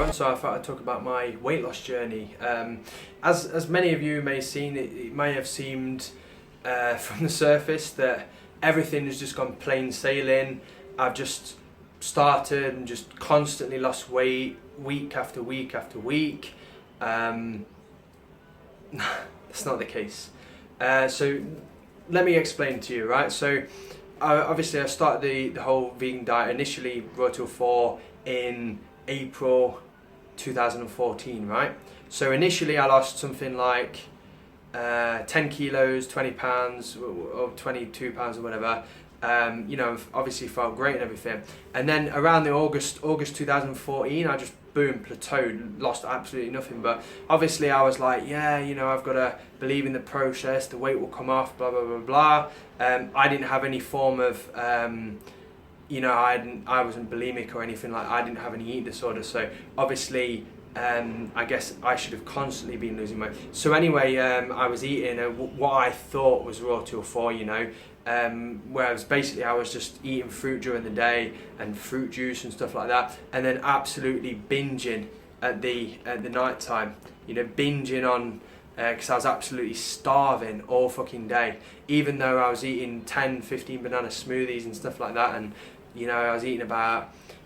everyone. So I thought I'd talk about my weight loss journey. As many of you may have seen, it may have seemed from the surface that everything has just gone plain sailing. I've just started and just constantly lost weight week after week after week. That's not the case. So let me explain to you, right? So obviously I started the whole vegan diet initially, Raw Till 4, in April 2014, right? So initially I lost something like 10 kilos, 20 pounds or 22 pounds or whatever. You know, obviously felt great and everything. And then around the August 2014, I just boom, plateaued, lost absolutely nothing. But obviously I was like, yeah, you know, I've got to believe in the process, the weight will come off, blah, blah, blah, blah. I didn't have any form of, you know, I wasn't bulimic or anything like that. I didn't have any eating disorder. So obviously, I guess I should have constantly been losing weight. So anyway, I was eating what I thought was Raw Till 4, you know, whereas basically I was just eating fruit during the day and fruit juice and stuff like that, and then absolutely binging at the night time, you know, binging on, because I was absolutely starving all fucking day, even though I was eating 10-15 banana smoothies and stuff like that, and you know, I was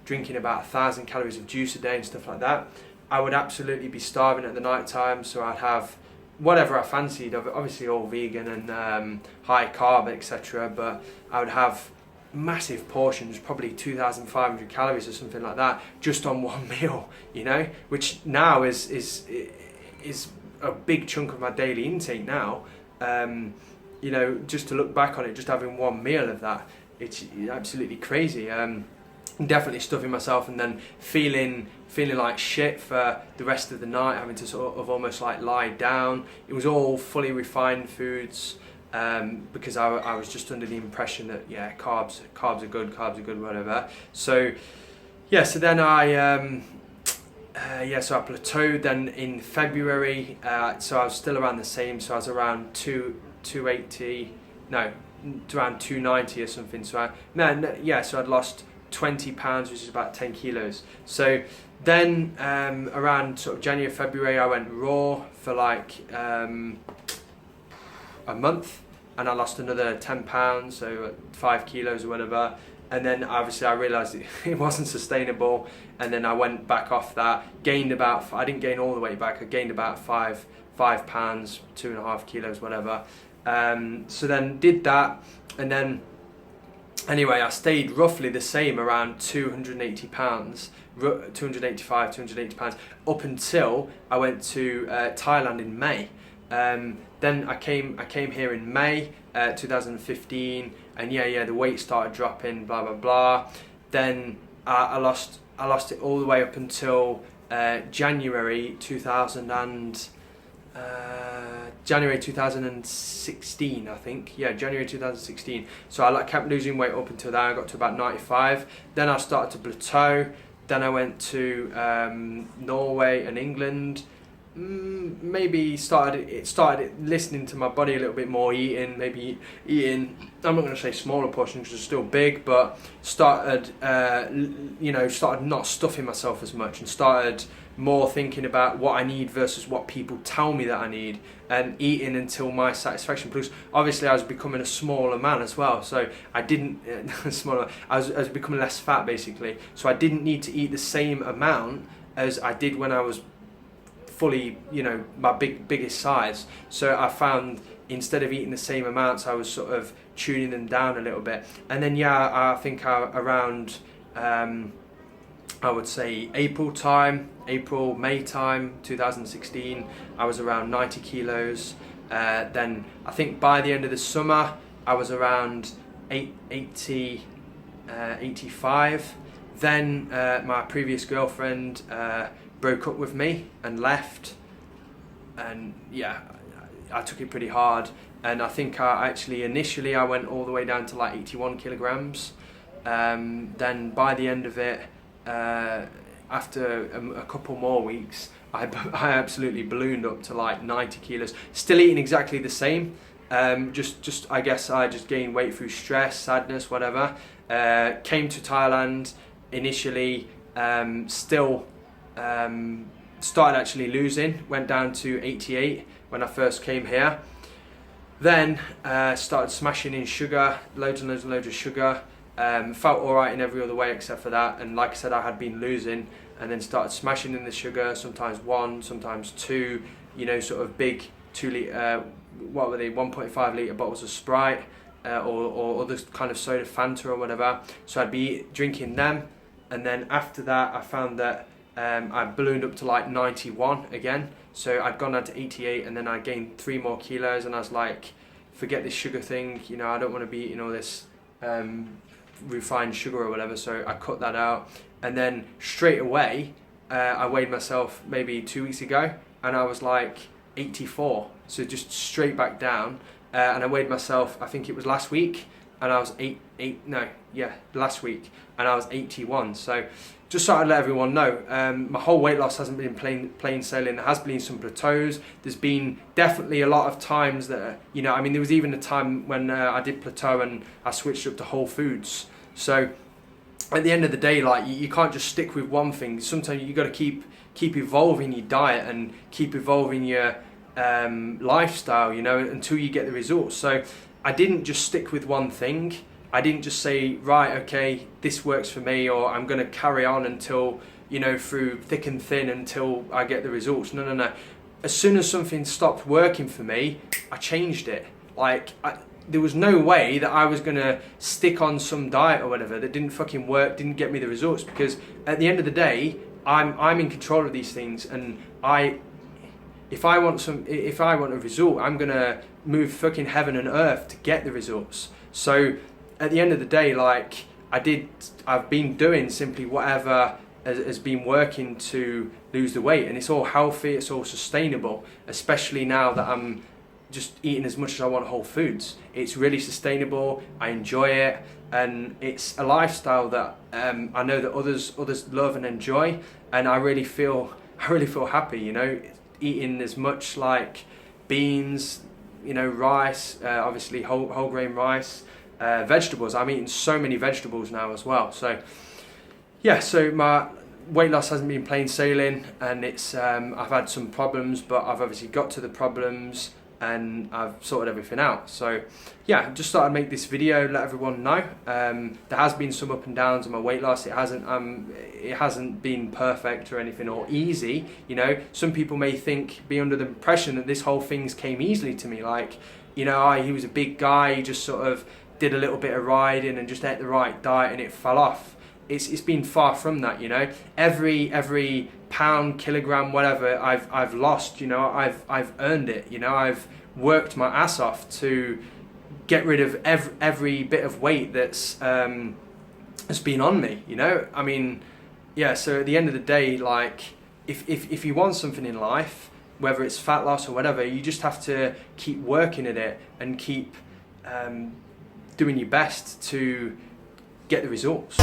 drinking about 1,000 calories of juice a day and stuff like that. I would absolutely be starving at the night time, so I'd have whatever I fancied, obviously all vegan and high carb, etc. But I would have massive portions, probably 2,500 calories or something like that, just on one meal, you know, which now is a big chunk of my daily intake now. You know, just to look back on it, just having one meal of that, it's absolutely crazy. Definitely stuffing myself and then feeling like shit for the rest of the night, having to sort of almost like lie down. It was all fully refined foods, because I was just under the impression that, yeah, carbs are good, whatever. So yeah, so then I so I plateaued then in February. So I was still around the same. So I was around 280, no, around 290 or something. So so I'd lost 20 pounds, which is about 10 kilos. So then around sort of January, February, I went raw for like a month, and I lost another 10 pounds, so 5 kilos or whatever. And then obviously I realised it wasn't sustainable, and then I went back off that, gained about, I didn't gain all the way back, I gained about 5 pounds, 2.5 kilos, whatever. So then did that, and then anyway, I stayed roughly the same, around 280 pounds, 285, 280 pounds, up until I went to Thailand in May. Then I came here in May 2015, and the weight started dropping, blah blah blah. Then I lost it all the way up until January 2016, I think. Yeah, January 2016. So I kept losing weight up until then. I got to about 95. Then I started to plateau. Then I went to Norway and England. Maybe started listening to my body a little bit more, eating, I'm not going to say smaller portions because it's still big, but started not stuffing myself as much, and started more thinking about what I need versus what people tell me that I need, and eating until my satisfaction. Plus, obviously, I was becoming a smaller man as well, so I didn't I was becoming less fat basically, so I didn't need to eat the same amount as I did when I was fully, you know, my biggest size. So I found instead of eating the same amounts, I was sort of tuning them down a little bit. And then I think around I would say April, May time, 2016, I was around 90 kilos. Then I think by the end of the summer, I was around 85. Then my previous girlfriend broke up with me and left. And yeah, I took it pretty hard. And I think initially I went all the way down to like 81 kilograms. Then by the end of it, after a couple more weeks, I absolutely ballooned up to like 90 kilos. Still eating exactly the same. Just I guess I just gained weight through stress, sadness, whatever. Came to Thailand initially, still started actually losing, went down to 88 when I first came here. Then started smashing in sugar, loads and loads and loads of sugar. Felt alright in every other way except for that, and like I said, I had been losing, and then started smashing in the sugar, sometimes 1, sometimes 2, you know, sort of big 2 litre, what were they, 1.5 litre bottles of Sprite, or other kind of soda, Fanta or whatever. So I'd be drinking them, and then after that I found that I ballooned up to like 91 again. So I'd gone down to 88, and then I gained 3 more kilos, and I was like, forget this sugar thing, you know, I don't want to be eating all this refined sugar or whatever. So I cut that out, and then straight away I weighed myself maybe 2 weeks ago, and I was like 84, so just straight back down. And I weighed myself, I think it was last week, and I was last week, and I was 81. So just so I'd let everyone know, my whole weight loss hasn't been plain sailing. There has been some plateaus. There's been definitely a lot of times that, you know, I mean, there was even a time when I did plateau and I switched up to whole foods. So at the end of the day, like, you can't just stick with one thing. Sometimes you got to keep evolving your diet and keep evolving your lifestyle, you know, until you get the results. So I didn't just stick with one thing. I didn't just say, right, okay, this works for me, or I'm going to carry on until, you know, through thick and thin until I get the results. No. As soon as something stopped working for me, I changed it. Like, there was no way that I was going to stick on some diet or whatever that didn't fucking work, didn't get me the results, because at the end of the day, I'm in control of these things, and if I want a result, I'm going to move fucking heaven and earth to get the results. So at the end of the day, like, I've been doing simply whatever has been working to lose the weight, and it's all healthy, it's all sustainable, especially now that I'm just eating as much as I want whole foods. It's really sustainable, I enjoy it, and it's a lifestyle that I know that others love and enjoy, and I really feel happy, you know, eating as much like beans, you know, rice, obviously whole grain rice, vegetables. I'm eating so many vegetables now as well. So yeah, so my weight loss hasn't been plain sailing, and it's I've had some problems, but I've obviously got to the problems and I've sorted everything out. So yeah, just thought I'd make this video, let everyone know. There has been some up and downs on my weight loss. It hasn't been perfect or anything, or easy, you know. Some people may be under the impression that this whole thing's came easily to me, like, you know, he was a big guy, he just sort of did a little bit of riding and just ate the right diet and it fell off. It's been far from that, you know. Every pound, kilogram, whatever I've lost, you know, I've earned it, you know. I've worked my ass off to get rid of every bit of weight that's been on me, you know. I mean, yeah. So at the end of the day, like, if you want something in life, whether it's fat loss or whatever, you just have to keep working at it and keep doing your best to get the results.